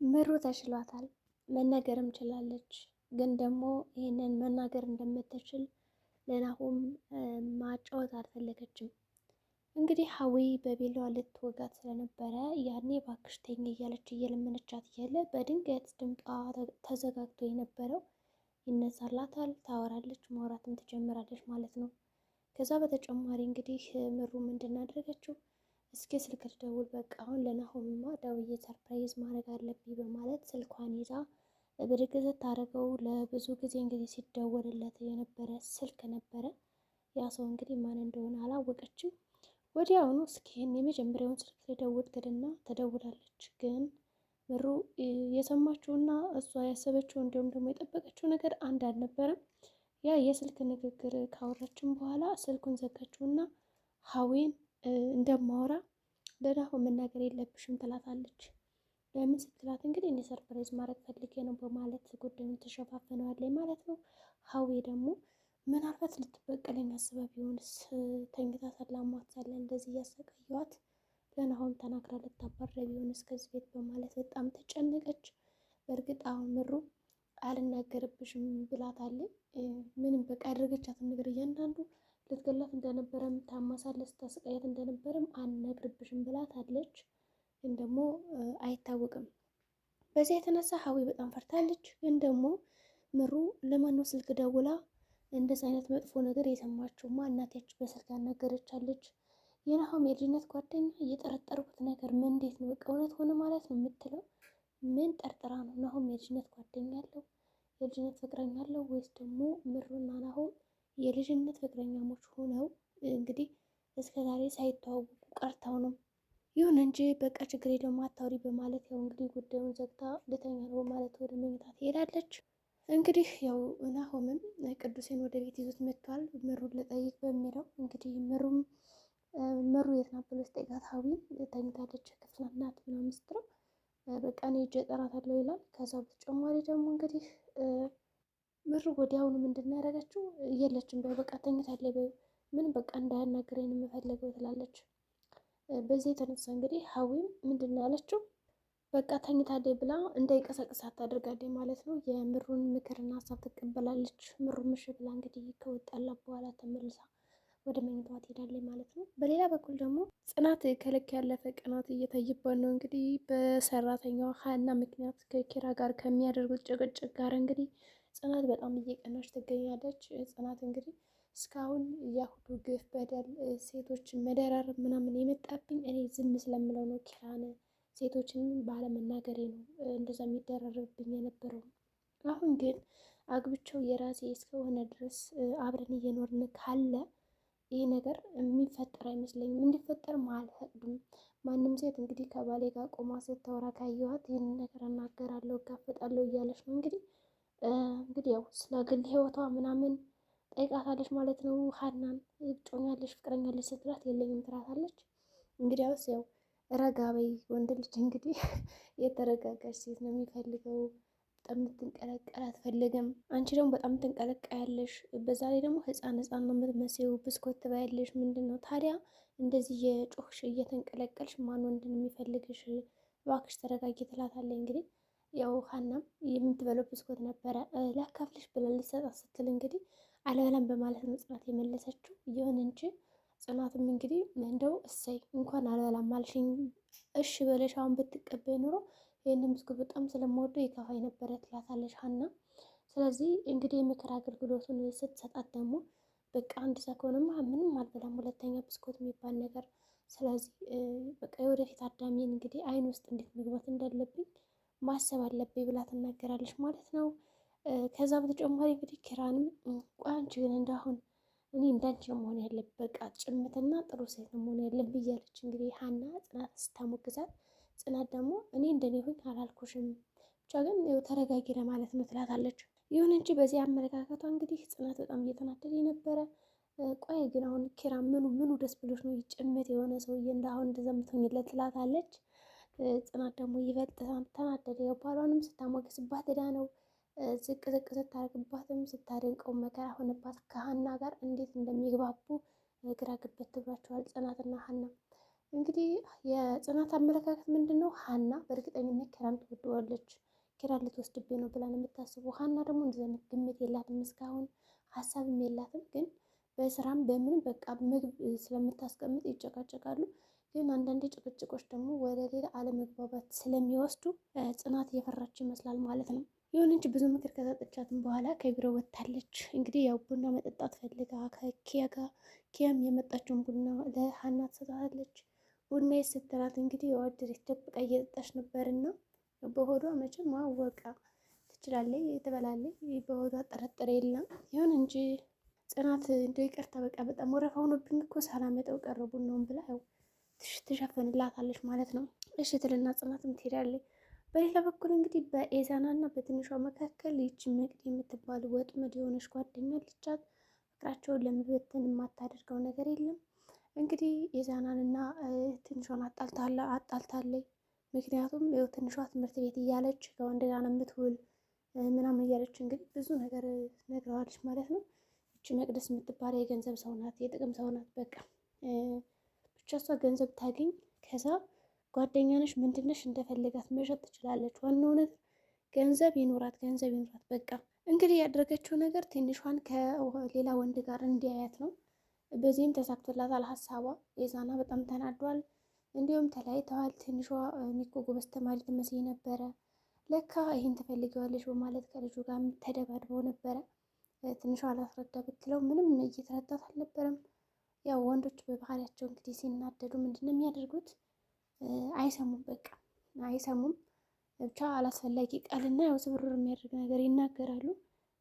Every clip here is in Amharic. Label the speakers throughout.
Speaker 1: ምሩ ተችሏታል። መናገርም ችላለች። ግን ደግሞ ይህንን መናገር እንደምትችል ለናሆም ማጫወት አልፈለገችም። እንግዲህ ሀዊ በቢላዋ ልትወጋት ስለነበረ ያኔ እባክሽ ተይኝ እያለች እየለመነቻት እያለ በድንገት ድምጧ ተዘጋግቶ የነበረው ይነሳላታል። ታወራለች፣ ማውራትም ትጀምራለች ማለት ነው። ከዛ በተጨማሪ እንግዲህ ምሩ ምንድን አደረገችው? እስኪ ስልክ ልደውል፣ በቃ አሁን ለናሆምማ ደውዬ ሰርፕራይዝ ማድረግ አለብኝ በማለት ስልኳን ይዛ ብድግ ስታደርገው ለብዙ ጊዜ እንግዲህ ሲደወልለት የነበረ ስልክ ነበረ። ያ ሰው እንግዲህ ማን እንደሆነ አላወቀችም። ወዲያውኑ እስኪን የመጀመሪያውን ስልክ ልደውል ትልና ተደውላለች። ግን ምሩ የሰማችውና እሷ ያሰበችው እንዲሁም ደግሞ የጠበቀችው ነገር አንድ አልነበረም። ያ የስልክ ንግግር ካወራችን በኋላ ስልኩን ዘጋችውና ሀዊን እንደማወራ ለናሆም መናገር የለብሽም ትላታለች። ለምን ስትላት እንግዲህ እኔ ሰርፕራይዝ ማድረግ ፈልጌ ነው በማለት ጉዳዩን ትሸፋፍነዋለች ማለት ነው። ሀዊ ደግሞ ምናልባት ልትበቀለኝ አስባ ቢሆንስ፣ ተኝታ ሰላማት ሳለ እንደዚህ እያሰቃየዋት ለናሆም ተናግራ ልታባረ ቢሆንስ ከዚህ ቤት በማለት በጣም ተጨነቀች። በእርግጥ አሁን ምሩ አልናገርብሽም ብላታለች። ምንም በቃ ያደረገቻትን ነገር እያንዳንዱ ልትገላት እንደነበረም ታማሳለች፣ ስታስቃያት እንደነበረም አልነግርብሽም ብላታለች። ግን ደግሞ አይታወቅም። በዚያ የተነሳ ሀዊ በጣም ፈርታለች። ግን ደግሞ ምሩ ለማነው ስልክ ደውላ እንደዚህ አይነት መጥፎ ነገር የሰማችው እናቴች በስልክ ያናገረቻለች። የናሆም የልጅነት ጓደኛ እየጠረጠርኩት ነገር ምን እንዴት ነው በቃ እውነት ሆነ ማለት ነው የምትለው። ምን ጠርጥራ ነው? ናሆም የልጅነት ጓደኛ አለው፣ የልጅነት ፍቅረኛ አለው ወይስ ደግሞ ምሩና ናሆም የልጅነት ፍቅረኛሞች ሆነው እንግዲህ እስከ ዛሬ ሳይተዋወቁ ቀርተው ነው? ይሁን እንጂ በቃ ችግር የለውም አታውሪ በማለት ያው እንግዲህ ጉዳዩን ዘግታ ልተኛ ነው ማለት ወደ መኝታ ትሄዳለች። እንግዲህ ያው ናሆምም ቅዱሴን ወደ ቤት ይዞት መጥቷል፣ ምሩን ልጠይቅ በሚለው እንግዲህ ምሩ የት ናት ብሎ ሲጠይቃት ሀዊን ተኝታለች ክፍል ናት ምናምን ስትለው በቃ እኔ ሂጅ እጠራታለሁ ይላል። ከዛ በተጨማሪ ደግሞ እንግዲህ ምሩ ወዲያውኑ ምንድን ነው ያደረገችው? የለችም በቃ ተኝታለች፣ ምን በቃ እንዳያናግረኝ ነው የምፈልገው ትላለች። በዚህ የተነሳ እንግዲህ ሀዊም ምንድን ነው ያለችው? በቃ ተኝታለች ብላ እንዳይቀሰቅሳት ታደርጋለች ማለት ነው። የምሩን ምክርና ሀሳብ ትቀበላለች። ምሩ ምሽ ብላ እንግዲህ ከወጣላት በኋላ ተመልሳ ወደ መኝታዋ ትሄዳለች ማለት ነው። በሌላ በኩል ደግሞ ጽናት ከልክ ያለፈ ቅናት እየታየባት ነው። እንግዲህ በሰራተኛዋ ሀና ምክንያት ከኪራ ጋር ከሚያደርጉት ጭቅጭቅ ጋር እንግዲህ ጽናት በጣም እየቀናች ትገኛለች። ጽናት እንግዲህ እስካሁን ያሁሉ ግፍ፣ በደል፣ ሴቶችን መደራረብ ምናምን የመጣብኝ እኔ ዝም ስለምለው ነው። ኪራን ሴቶችን ባለመናገሬ ነው እንደዛ የሚደራረብብኝ የነበረው። አሁን ግን አግብቸው የራሴ እስከሆነ ድረስ አብረን እየኖርን ካለ ይህ ነገር የሚፈጠር አይመስለኝም። እንዲፈጠርም አልፈቅድም። ማንም ሴት እንግዲህ ከባሌ ጋር ቆማ ስታወራ ካየኋት ይህንን ነገር እናገራለሁ፣ እጋፈጣለሁ እያለች ነው እንግዲህ ያው ስለ ግል ህይወቷ ምናምን ጠይቃታለች ማለት ነው። ሀናን ጮኛለች፣ ፍቅረኛለች ስትላት የለኝም ትላታለች። እንግዲያውስ ያው ረጋ በይ፣ ወንድ ልጅ እንግዲህ የተረጋጋች ሴት ነው የሚፈልገው። በጣም የምትንቀለቀል አትፈልግም። አንቺ ደግሞ በጣም ትንቀለቀያለሽ። በዛ ላይ ደግሞ ህፃን ነው የምትመስይው። ብስኮት ትበያለሽ። ምንድን ነው ታዲያ እንደዚህ የጮህሽ እየተንቀለቀልሽ ማን ወንድ ነው የሚፈልግሽ? እባክሽ ተረጋጊ ትላታለች። እንግዲህ ያው ሀናም የምትበለው ብስኮት ነበረ ላካፍልሽ ብላ ልትሰጣት ስትል እንግዲህ አልበላም በማለት ነው ጽናት የመለሰችው። ይሁን እንጂ ጽናትም እንግዲህ እንደው እሰይ እንኳን አልበላም አልሽኝ፣ እሺ በለሽ አሁን ብትቀበይ ኑሮ ይህንን ብስኩት በጣም ስለምወደው የከፋኝ ነበረ ትላታለች ሀና። ስለዚህ እንግዲህ የምክር አገልግሎቱን ስትሰጣት ደግሞ በቃ አንድ ሰው ከሆነማ ምንም አልበላም ሁለተኛ ብስኩት የሚባል ነገር፣ ስለዚህ በቃ የወደፊት አዳሜን እንግዲህ አይን ውስጥ እንዴት መግባት እንዳለብኝ ማሰብ አለብኝ ብላ ትናገራለች ማለት ነው። ከዛ በተጨማሪ እንግዲህ ኪራንም ቆይ አንቺ ግን እንዳሁን እኔ እንዳንቺ መሆን ያለብኝ በቃ ጭምትና ጥሩ ሴት መሆን ያለብኝ እያለች እንግዲህ ሀና ጽናት ስታሞግዛት፣ ጽናት ደግሞ እኔ እንደኔ ሆኝ አላልኩሽም ብቻ ግን ተረጋጊ ለማለት ነው ትላታለች። ይሁን እንጂ በዚህ አመለካከቷ እንግዲህ ጽናት በጣም እየተናደደ ነበረ። ቆይ ግን አሁን ኪራ ምኑ ደስ ብሎች ነው ጭምት የሆነ ሰውዬ እንዳሁን እንደዘምተኝለት ትላታለች። ጽናት ደግሞ ይበልጥ ተናደደ። ባሏንም ስታሞግስባት ሄዳ ነው ዝቅ ስታደርግባትም ስታደንቀው መከራ ሆነባት። ከሀና ጋር እንዴት እንደሚግባቡ ግራ ግብት ብሏቸዋል ጽናትና ሀና። እንግዲህ የጽናት አመለካከት ምንድን ነው? ሀና በእርግጠኝነት ኪራን ትወደዋለች፣ ኪራን ልትወስድብኝ ነው ብላ ነው የምታስበው። ሀና ደግሞ እንደዚህ አይነት ግምት የላትም፣ እስካሁን ሀሳብም የላትም። ግን በስራም በምንም በቃ ምግብ ስለምታስቀምጥ ይጨቃጨቃሉ። ግን አንዳንዴ ጭቅጭቆች ደግሞ ወደ ሌላ አለመግባባት ስለሚወስዱ ጽናት እየፈራች ይመስላል ማለት ነው። ይሁን እንጂ ብዙ ምክር ከሰጠቻትም በኋላ ከቢሮ ወጥታለች። እንግዲህ ያው ቡና መጠጣት ፈልጋ ከኪያ ጋር ኪያም የመጣችውን ቡና ለሀና ትሰጣለች። ቡና ስትላት እንግዲህ የወደደች ደብቃ እየጠጣች ነበርና በሆዷ መቼም ማወቃ ትችላለች፣ ትበላለች። በሆዷ ጠረጠረ የለም። ይሁን እንጂ ጽናት እንደው ይቅርታ በቃ በጣም ወረፋ ሆኖብኝ እኮ ሳላመጣው ቀረ ቡናውን ብላ ያው ትሸፍንላታለች ማለት ነው። እሺ ትልና ጽናትም ትሄዳለች። በሌላ በኩል እንግዲህ በኤዛና እና በትንሿ መካከል ይቺ መቅድ የምትባል ወጥመድ የሆነች ጓደኛ ልቻት ፍቅራቸውን ለመበተን የማታደርገው ነገር የለም። እንግዲህ ኤዛናን እና ትንሿን አጣልታለች። ምክንያቱም ያው ትንሿ ትምህርት ቤት እያለች ከወንድ ጋር ነው የምትውል ምናምን እያለች እንግዲህ ብዙ ነገር ነግረዋለች ማለት ነው። ይቺ መቅደስ የምትባል የገንዘብ ሰው ናት፣ የጥቅም ሰው ናት። በቃ ብቻ እሷ ገንዘብ ታገኝ ከዛ ጓደኛ ነሽ ምንድነሽ እንደፈለጋት መሸጥ ትችላለች። ዋናው ነገር ገንዘብ ይኖራት፣ ገንዘብ ይኖራት። በቃ እንግዲህ ያደረገችው ነገር ትንሿን ከሌላ ወንድ ጋር እንዲያያት ነው። በዚህም ተሳክቶላታል ሀሳቧ። ኤዛና በጣም ተናዷል። እንዲሁም ተለያይተዋል። ትንሿ ሚኮ ጎበዝ ተማሪ ትመስል ነበረ፣ ለካ ይህን ትፈልጊዋለች በማለት ከልጁ ጋር ተደባድበው ነበረ። ትንሿ አላስረዳ ብትለው ምንም እየተረዳት አልነበረም። ያው ወንዶች በባህሪያቸው እንግዲህ ሲናደዱ ምንድን ነው የሚያደርጉት? አይሰሙም፣ በቃ አይሰሙም። ብቻ አላስፈላጊ ቃልና ያው ስብርር የሚያደርግ ነገር ይናገራሉ።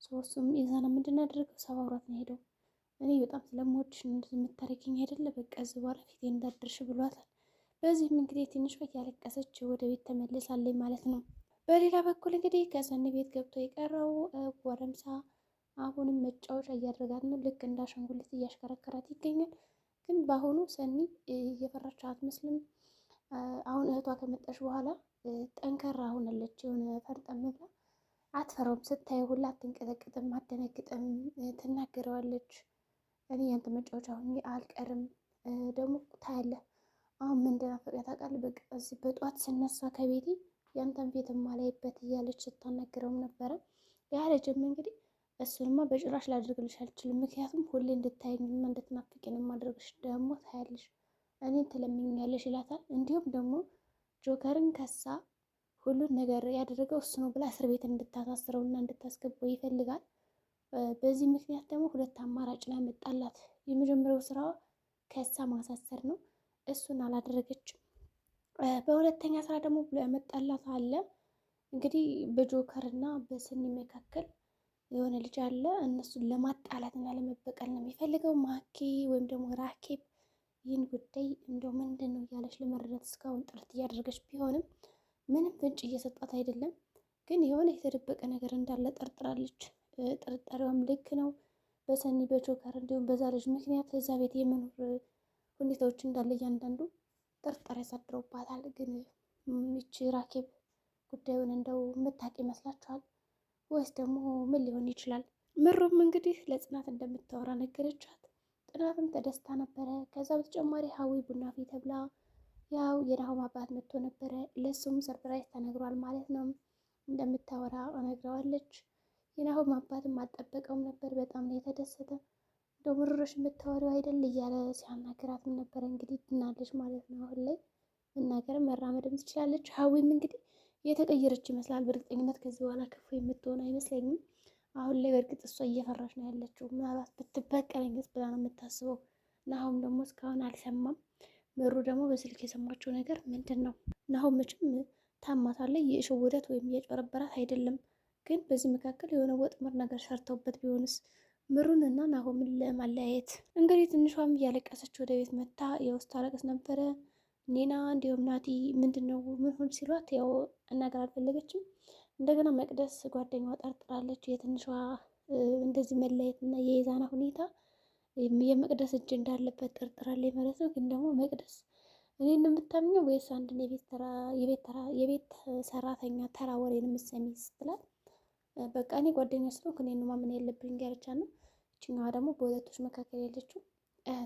Speaker 1: ሶስቱም ኤዛና ምንድን ያደረገው ሰባብሯት ነው ሄደው። እኔ በጣም ስለምወድሽ እንደዚህ የምታረጊኝ አይደለ? በቃ እዚህ በኋላ ፊቴ እንዳደርሽ ብሏታል። በዚህም እንግዲህ ትንሿ እያለቀሰች ወደ ቤት ተመልሳለች ማለት ነው። በሌላ በኩል እንግዲህ ከሰኒ ቤት ገብቶ የቀረው ጎረምሳ አሁንም መጫወቻ እያደረጋት ነው። ልክ እንደ አሻንጉሊት እያሽከረከራት ይገኛል። ግን በአሁኑ ሰኒ እየፈራች አትመስልም። አሁን እህቷ ከመጣች በኋላ ጠንከራ ሆናለች። የሆነ ፈርጠም ብላ አትፈራውም። ስታየው ሁላ አትንቀጠቅጥም፣ አትደነግጥም። ትናገረዋለች። እኔ ያንተ መጫወቻ ሆኜ አልቀርም። ደግሞ ታያለህ አሁን ምን እንደናፈቀኝ ታውቃለህ? በቃ እዚህ በጧት ስነሳ ከቤቴ ያንተን ፊት ማላይበት እያለች ስታናግረውም ነበረ። ያ ልጅም እንግዲህ እሱንማ በጭራሽ ላደርግልሽ አልችልም፣ ምክንያቱም ሁሌ እንድታይኝና እንድትናፍቂኝ ማድረግሽ ደግሞ ታያለሽ፣ እኔን ትለምኛለሽ ይላታል። እንዲሁም ደግሞ ጆከርን ከሳ ሁሉን ነገር ያደረገው እሱ ነው ብላ እስር ቤት እንድታሳስረው እና እንድታስገባው ይፈልጋል። በዚህ ምክንያት ደግሞ ሁለት አማራጭ ነው ያመጣላት። የመጀመሪያው ስራዋ ከሳ ማሳሰር ነው። እሱን አላደረገችም። በሁለተኛ ስራ ደግሞ ብሎ ያመጣላት አለ እንግዲህ በጆከር እና በሰኒ መካከል የሆነ ልጅ አለ። እነሱን ለማጣላት እና ለመበቀል ነው የሚፈልገው። ማኪ ወይም ደግሞ ራኬብ ይህን ጉዳይ እንደው ምንድን ነው እያለች ለመረዳት እስካሁን ጥረት እያደረገች ቢሆንም ምንም ፍንጭ እየሰጣት አይደለም። ግን የሆነ የተደበቀ ነገር እንዳለ ጠርጥራለች። ጥርጣሬዋም ልክ ነው። በሰኒ በጆከር እንዲሁም በዛ ልጅ ምክንያት እዛ ቤት የመኖር ሁኔታዎች እንዳለ እያንዳንዱ ጥርጣሬ ያሳድረውባታል። ግን ይቺ ራኬብ ጉዳዩን እንደው የምታውቅ ይመስላችኋል ወይስ ደግሞ ምን ሊሆን ይችላል? ምሩም እንግዲህ ለጽናት እንደምታወራ ነገረቻት። ጽናትም ተደስታ ነበረ። ከዛ በተጨማሪ ሀዊ ቡና ፊ ተብላ ያው የናሆም አባት መጥቶ ነበረ። ለሱም ሰርፕራይዝ ተነግሯል ማለት ነው። እንደምታወራ ነግረዋለች። የናሆም አባትም አልጠበቀውም ነበር። በጣም ነው የተደሰተ። እንደው ምሩሽ የምታወሪው አይደል እያለ ሲያናግራትም ነበረ። እንግዲህ ድናለች ማለት ነው። አሁን ላይ መናገርም መራመድም ትችላለች። ሀዊም እንግዲህ የተቀየረች ይመስላል። በእርግጠኝነት ከዚህ በኋላ ክፉ የምትሆን አይመስለኝም። አሁን ላይ በእርግጥ እሷ እየፈራች ነው ያለችው። ምናልባት ብትበቀለኝስ ብላ ነው የምታስበው። ናሆም ደግሞ እስካሁን አልሰማም። ምሩ ደግሞ በስልክ የሰማችው ነገር ምንድን ነው? ናሆም መቼም ታማታለች። የሸወዳት ወይም የጨረበራት አይደለም። ግን በዚህ መካከል የሆነ ወጥመድ ነገር ሰርተውበት ቢሆንስ? ምሩን እና ናሆምን ለማለያየት እንግዲህ ትንሿም እያለቀሰች ወደ ቤት መታ የውስጥ አለቀስ ነበረ። ኔና እንዲሁም ናቲ ምንድን ነው ምን ሆን ሲሏት ያው እናገር አልፈለገችም። እንደገና መቅደስ ጓደኛዋ ጠርጥራለች። የትንሿ እንደዚህ መለየት እና የኢዛና ሁኔታ የመቅደስ እጅ እንዳለበት ጠርጥራለች ማለት ነው። ግን ደግሞ መቅደስ እኔ እንደምታምኘው ወይስ አንድን የቤት ሰራተኛ ተራ ወሬን የምትሰሚ ስትላት በቃ እኔ ጓደኛ ስለሆንኩ እኔን ማመን ያለብኝ ጋርቻ ነው። ይችኛዋ ደግሞ በሁለቶች መካከል ያለችው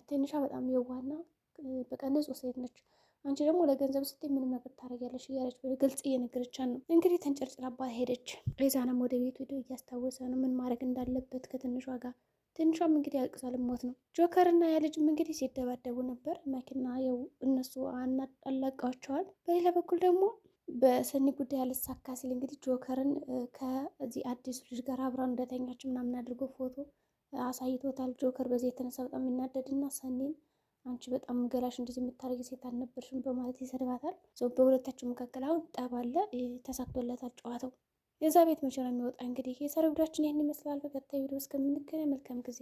Speaker 1: ትንሿ በጣም የዋህና በቃ ንጹህ ሴት ነች። አንቺ ደግሞ ለገንዘብ ስትይ ምንም ነገር ታደርጊያለሽ እያለች በግልጽ እየነገረቻት ነው። እንግዲህ ተንጨርጭራባ ሄደች። ቤዛንም ወደ ቤቱ ሄዶ እያስታወሰ ነው ምን ማድረግ እንዳለበት ከትንሿ ጋር። ትንሿም እንግዲህ አልቅሳ ልሞት ነው። ጆከር እና ያ ልጅም እንግዲህ ሲደባደቡ ነበር። መኪና ያው እነሱ አላቀዋቸዋል። በሌላ በኩል ደግሞ በሰኒ ጉዳይ ያልሳካ ሲል እንግዲህ ጆከርን ከዚህ አዲሱ ልጅ ጋር አብራ እንደተኛች ምናምን አድርጎ ፎቶ አሳይቶታል። ጆከር በዚህ የተነሳ በጣም የሚናደድና ሰኒን አንቺ በጣም ገላሽ እንደዚህ የምታደርጊ ሴት አልነበርሽም በማለት ይሰድባታል። በሁለታቸው መካከል አሁን ጠብ አለ። ተሳክቶለታል ጨዋታው። የዛ ቤት መቼ ነው የሚወጣ? እንግዲህ የዛሬው ቪዲዮአችን ይህን ይመስላል። በቀጣይ ቪዲዮ እስከምንገናኝ መልካም ጊዜ